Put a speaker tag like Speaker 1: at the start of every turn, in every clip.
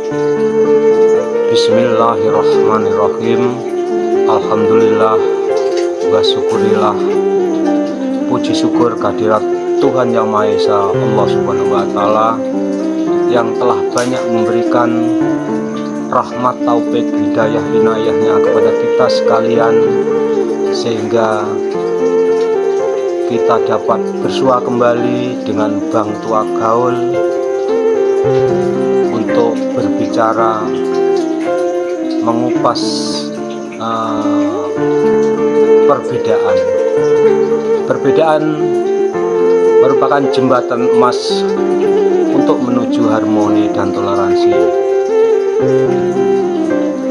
Speaker 1: Bismillahirrahmanirrahim. Alhamdulillah wa syukurillah. Puji syukur kehadirat Tuhan Yang Maha Esa, Allah Subhanahu wa Ta'ala, yang telah banyak memberikan rahmat, taufik, hidayah, inayahnya kepada kita sekalian, sehingga kita dapat bersua kembali dengan Bang Tua Gaul untuk berbicara, mengupas perbedaan merupakan jembatan emas untuk menuju harmoni dan toleransi.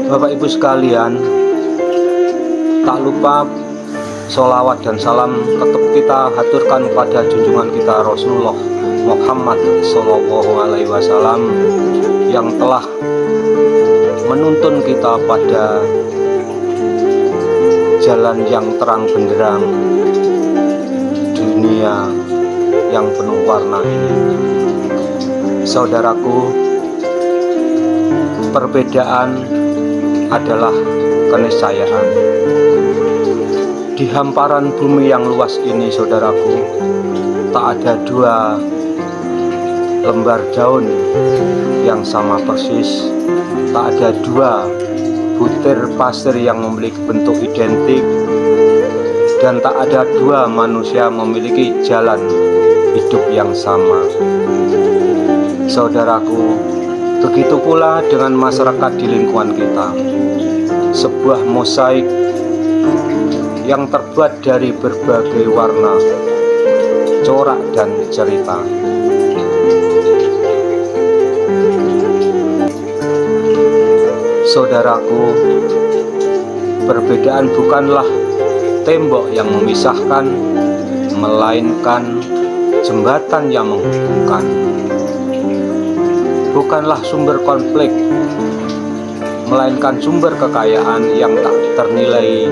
Speaker 1: Bapak Ibu sekalian, tak lupa sholawat dan salam tetap kita haturkan pada junjungan kita Rasulullah Muhammad SAW, yang telah menuntun kita pada jalan yang terang benderang, dunia yang penuh warna ini. Saudaraku, perbedaan adalah keniscayaan. Di hamparan bumi yang luas ini, saudaraku, tak ada dua lembar daun yang sama persis, tak ada dua butir pasir yang memiliki bentuk identik, dan tak ada dua manusia memiliki jalan hidup yang sama. Saudaraku, begitu pula dengan masyarakat di lingkungan kita, sebuah mosaik yang terbuat dari berbagai warna, corak, dan cerita. Saudaraku, perbedaan bukanlah tembok yang memisahkan, melainkan jembatan yang menghubungkan. Bukanlah sumber konflik, melainkan sumber kekayaan yang tak ternilai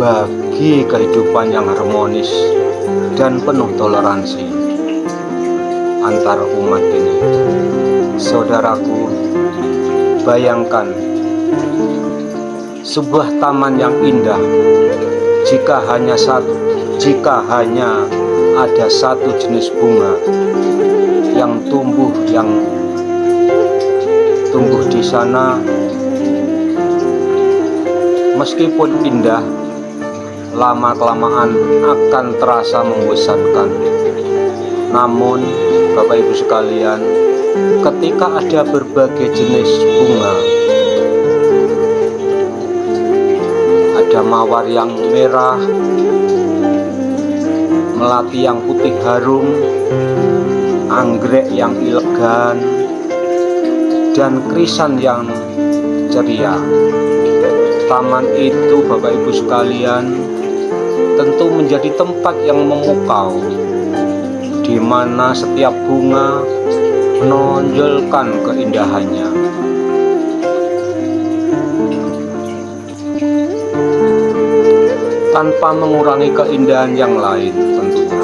Speaker 1: bagi kehidupan yang harmonis dan penuh toleransi antar umat ini. Saudaraku, bayangkan sebuah taman yang indah jika hanya ada satu jenis bunga yang tumbuh di sana. Meskipun indah, lama-kelamaan akan terasa membosankan. Namun, Bapak Ibu sekalian, ketika ada berbagai jenis bunga, ada mawar yang merah, melati yang putih harum, anggrek yang elegan, dan krisan yang ceria. Taman itu, Bapak Ibu sekalian, tentu menjadi tempat yang memukau, di mana setiap bunga menonjolkan keindahannya. Tanpa mengurangi keindahan yang lain tentunya.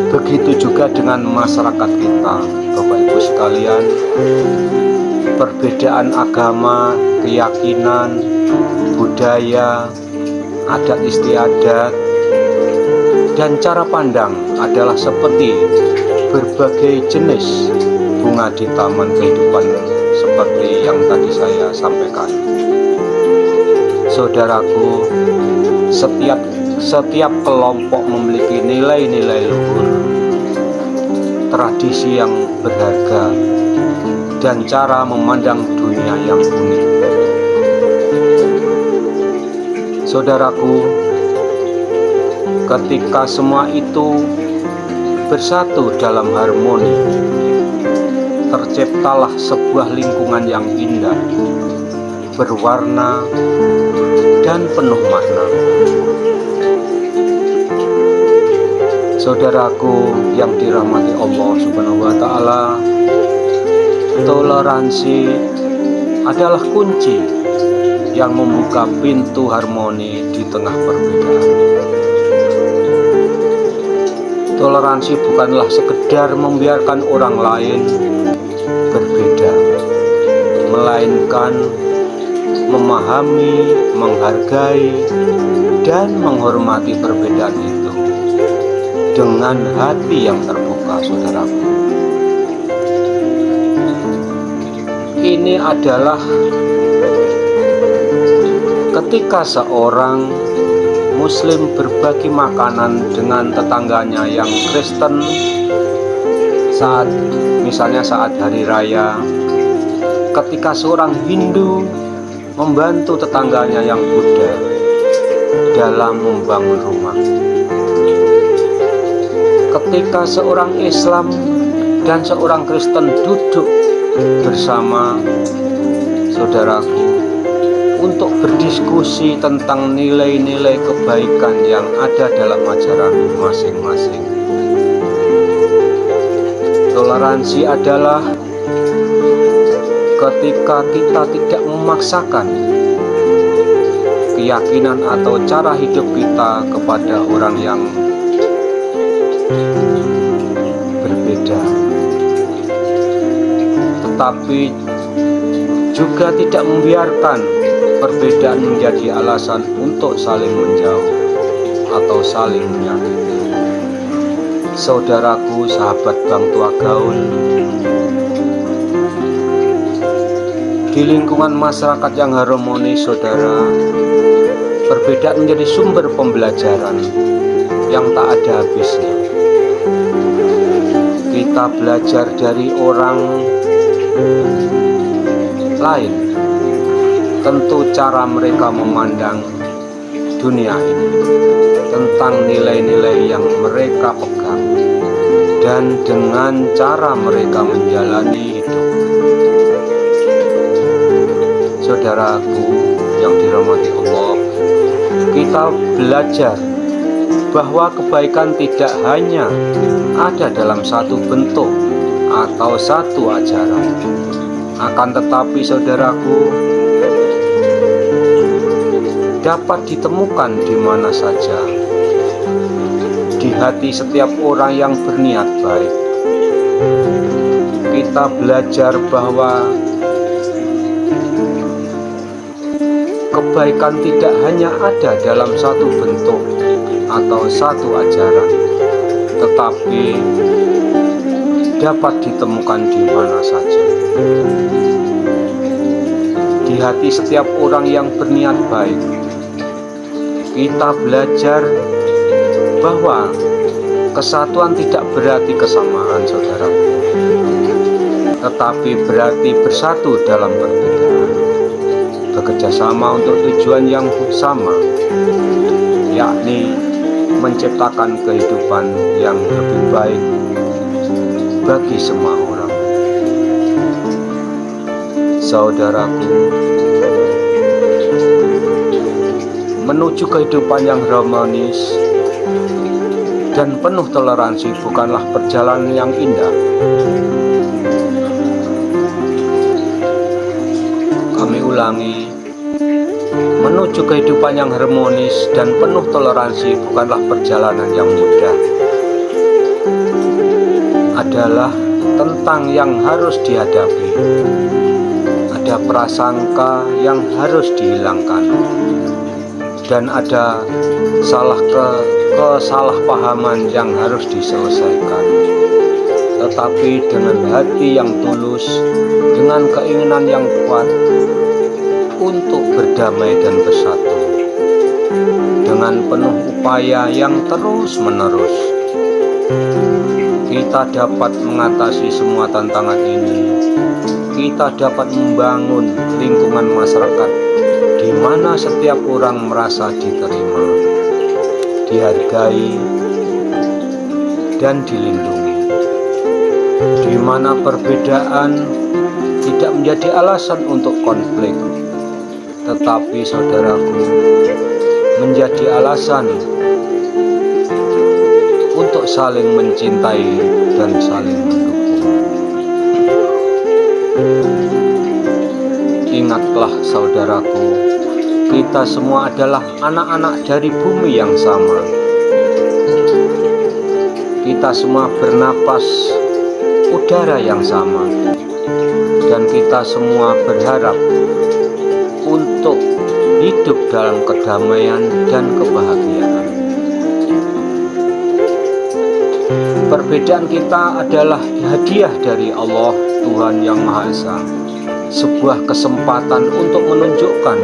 Speaker 1: Begitu juga dengan masyarakat kita, Bapak Ibu sekalian. Perbedaan agama, keyakinan, budaya, adat istiadat, dan cara pandang adalah seperti berbagai jenis bunga di taman kehidupan seperti yang tadi saya sampaikan. Saudaraku, setiap kelompok memiliki nilai-nilai luhur, tradisi yang berharga, dan cara memandang dunia yang unik. Saudaraku, ketika semua itu bersatu dalam harmoni, terciptalah sebuah lingkungan yang indah, berwarna, dan penuh makna. Saudaraku yang dirahmati Allah Subhanahu wa Ta'ala, toleransi adalah kunci yang membuka pintu harmoni di tengah perbedaan. Toleransi bukanlah sekedar membiarkan orang lain berbeda, melainkan memahami, menghargai, dan menghormati perbedaan itu dengan hati yang terbuka, saudaraku. Ini adalah ketika seorang Muslim berbagi makanan dengan tetangganya yang Kristen misalnya saat hari raya, ketika seorang Hindu membantu tetangganya yang Buddha dalam membangun rumah, ketika seorang Islam dan seorang Kristen duduk bersama, saudaraku, untuk berdiskusi tentang nilai-nilai kebaikan yang ada dalam ajaran masing-masing. Toleransi adalah ketika kita tidak memaksakan keyakinan atau cara hidup kita kepada orang yang berbeda, tetapi juga tidak membiarkan perbedaan menjadi alasan untuk saling menjauh atau saling menyakiti. Saudaraku, sahabat Bang Tua Gaul, di lingkungan masyarakat yang harmonis, saudara, perbedaan menjadi sumber pembelajaran yang tak ada habisnya. Kita belajar dari orang lain, tentu cara mereka memandang dunia ini, tentang nilai-nilai yang mereka pegang, dan dengan cara mereka menjalani hidup. Saudaraku yang dirahmati Allah, kita belajar bahwa kebaikan tidak hanya ada dalam satu bentuk atau satu ajaran, akan tetapi, saudaraku, dapat ditemukan di mana saja, di hati setiap orang yang berniat baik. Kita belajar bahwa kebaikan tidak hanya ada dalam satu bentuk atau satu ajaran, tetapi dapat ditemukan di mana saja, di hati setiap orang yang berniat baik. Kita belajar bahwa kesatuan tidak berarti kesamaan, saudaraku, tetapi berarti bersatu dalam perbedaan, bekerja sama untuk tujuan yang sama, yakni menciptakan kehidupan yang lebih baik bagi semua orang. Saudaraku, menuju kehidupan yang harmonis dan penuh toleransi bukanlah perjalanan yang indah. Kami ulangi, menuju kehidupan yang harmonis dan penuh toleransi bukanlah perjalanan yang mudah. Adalah tentang yang harus dihadapi. Ada prasangka yang harus dihilangkan, dan ada kesalahpahaman yang harus diselesaikan. Tetapi dengan hati yang tulus, dengan keinginan yang kuat untuk berdamai dan bersatu, dengan penuh upaya yang terus-menerus, kita dapat mengatasi semua tantangan ini. Kita dapat membangun lingkungan masyarakat di mana setiap orang merasa diterima, dihargai, dan dilindungi, di mana perbedaan tidak menjadi alasan untuk konflik, tetapi, saudaraku, menjadi alasan untuk saling mencintai dan saling mendukung. Ingatlah, saudaraku, kita semua adalah anak-anak dari bumi yang sama. Kita semua bernapas udara yang sama. dan kita semua berharap untuk hidup dalam kedamaian dan kebahagiaan. Perbedaan kita adalah hadiah dari Allah Tuhan Yang Maha Esa, sebuah kesempatan untuk menunjukkan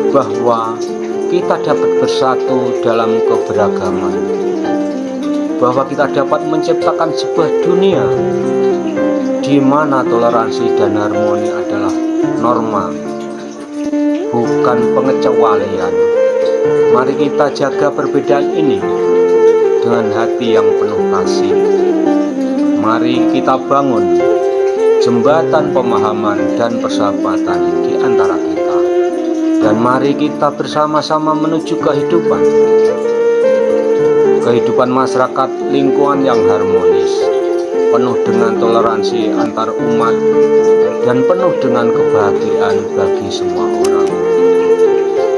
Speaker 1: bahwa kita dapat bersatu dalam keberagaman, bahwa kita dapat menciptakan sebuah dunia di mana toleransi dan harmoni adalah norma, bukan pengecualian. Mari kita jaga perbedaan ini dengan hati yang penuh kasih. Mari kita bangun jembatan pemahaman dan persahabatan di antara kita, dan mari kita bersama-sama menuju kehidupan masyarakat lingkungan yang harmonis, penuh dengan toleransi antar umat dan penuh dengan kebahagiaan bagi semua orang.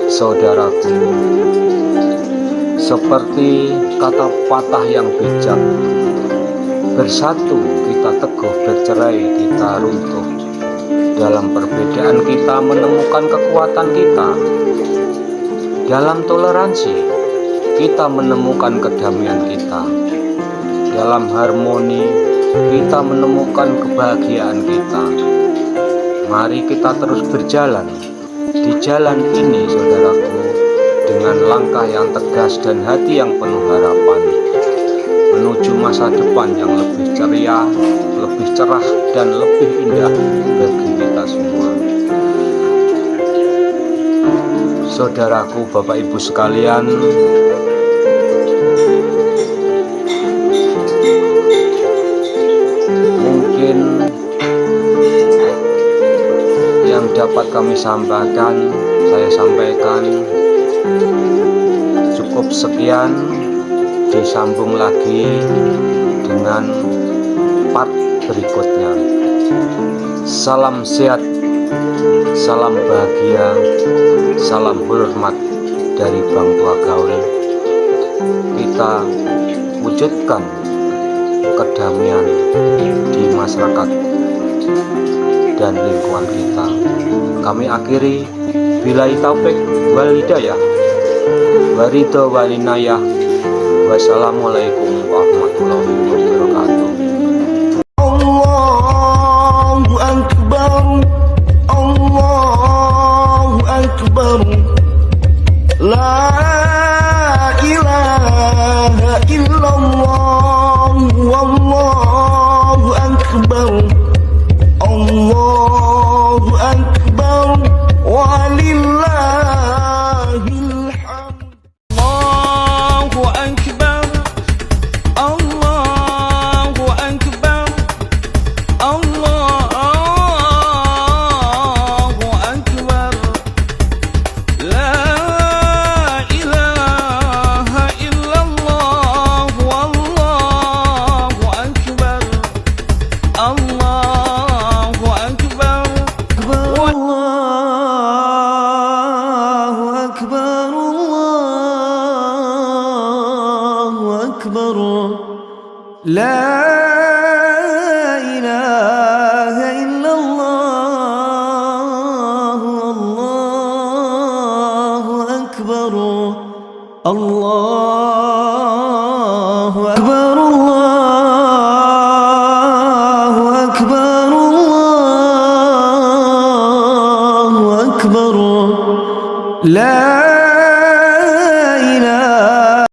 Speaker 1: Saudaraku, seperti kata patah yang bijak, bersatu kita teguh, bercerai kita runtuh. Dalam perbedaan kita menemukan kekuatan kita, dalam toleransi kita menemukan kedamaian kita, dalam harmoni kita menemukan kebahagiaan kita. Mari kita terus berjalan di jalan ini, saudaraku, dengan langkah yang tegas dan hati yang penuh harapan, menuju masa depan yang lebih ceria, lebih cerah, dan lebih indah bagi kita semua. Saudaraku, Bapak Ibu sekalian, mungkin yang dapat kami sampaikan, saya sampaikan. Cukup sekian, disambung lagi dengan part berikutnya. Salam sehat, salam bahagia, salam hormat dari Bang Tua Gaul. Kita wujudkan kedamaian di masyarakat dan lingkungan kita. Kami akhiri, billahi taufik wal hidayah, waridho walinayah. Wassalamualaikum warahmatullahi wabarakatuh.
Speaker 2: Allahu Akbar, Allahu Akbar, la ilaha illallah, wallahu akbar, Allahu akbar, walillahil hamd. Allahu akbar, Allahu akbar, Allahu akbar, la ilaha illallah, wallahu akbar, Allahu akbar, Allahu akbar, Allahu akbar, la ilaha illallah, Allahu akbar, Allahu akbar, Allahu akbar, Allahu akbar, la